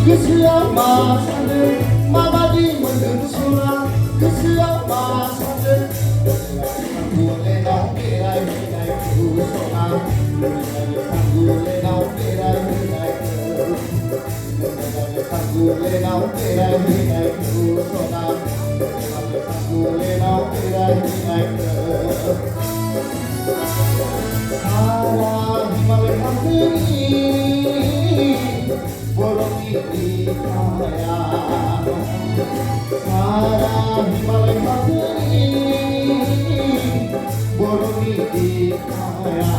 गोसोआव मा सान्दों माबादि मोनदों सना गोसोआव मा सान्दों सांगुलेनाव बेरायहैनायखौ सना सांगुलेनाव बेरायहैनायखौ सांगुलेनाव बेरायहैनायखौ सना सांगुलेनाव बेरायहैनायखौ सारा हिमालय हाजोनि बरफनि छाया सारा हिमालय हाजोनि बरफनि छाया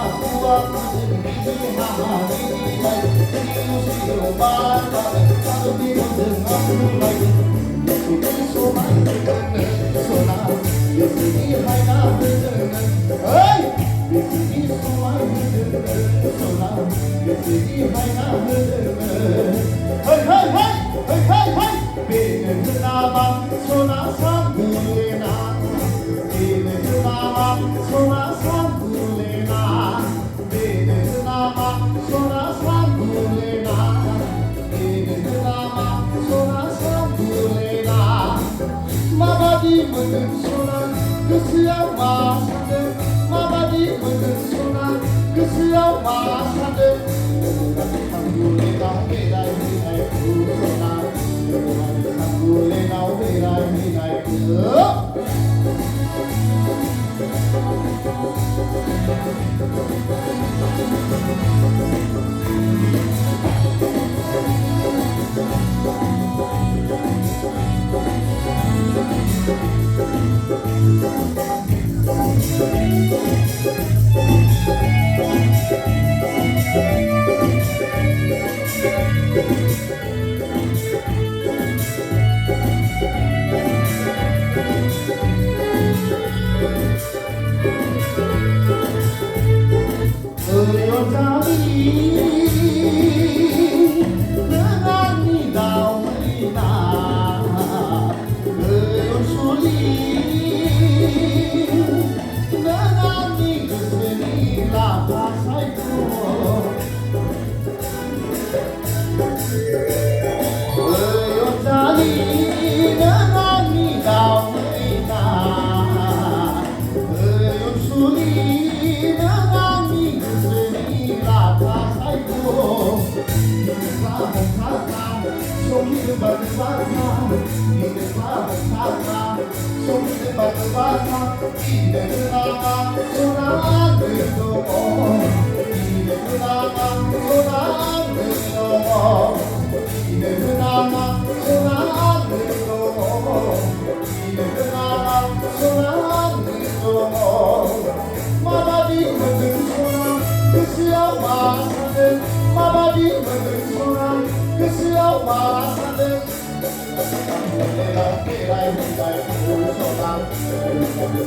आखुआ जोंनि हारिनिलाय सिउ सिउ बार बार सारनि मोनदों आखुलाय गोसोनि समायनायखौनो सना गोसोनि हायना होदोंनो ओइ गोसोनि समायनायखौनो सना गोसोनि हायना होदोंनो hey hey hey hey hey hey बेनो नामा सना सांगुलेना बेनो नामा सना सांगुलेना बेनो नामा सना सांगुलेना बेनो नामा सना सांगुलेना माबादि मोनदों सना गोसोआव मा सान्दों माबादि मोनदों सना गोसोआव मा सान्दों सांगुलेनाव बेरायहैनायखौ सना सांगुलेनाव बेरायहैनायखौ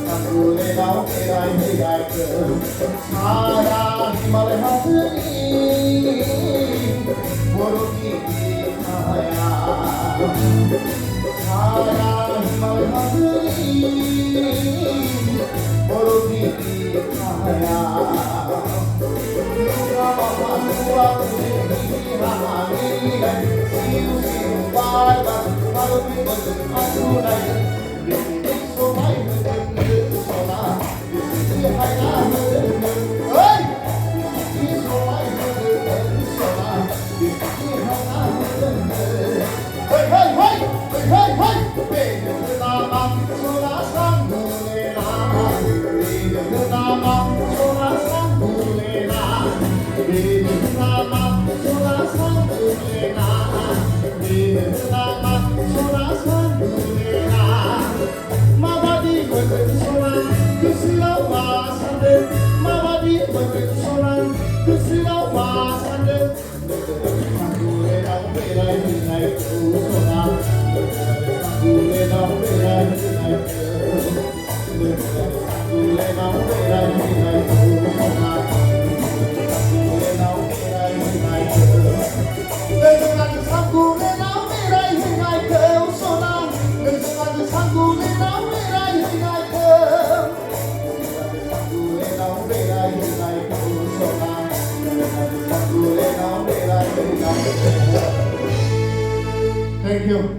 상구레나व बेरायहैनायखौ सारा हिमालय हाजोनि बरफनि छाया सारा हिमालय हाजोनि बरफनि छाया आखुआ जोंनि हारिनिलाय सिउ सिउ बार बार सारनि मोनदों आखुलाय गोसोनि समायनायखौनो सना गोसोनि हायना होदोंनो ओइ गोसोनि समायनायखौनो सना गोसोनि हायना होदोंनो hey hey hey hey hey hey बेनो नामा सना सांगुलेना बेनो नामा सना सांगुलेना बेनो नामा सना सांगुलेना बेनो नामा सना सांगुलेना माबादि मोनदों सना गोसोआव मा सान्दों माबादि मोनदों सना गोसोआव मा सान्दों सांगुलेनाव बेरायहैनायखौ सना सांगुलेनाव बेरायहैनायखौ सांगुलेनाव बेरायहैनायखौ सना सांगुलेनाव बेरायहैनायखौ नोंजों आंजों सांगुलेनाव बेरायहैनायखौ सना नोंजों आंजों सांगुलेनाव बेरायहैनायखौ you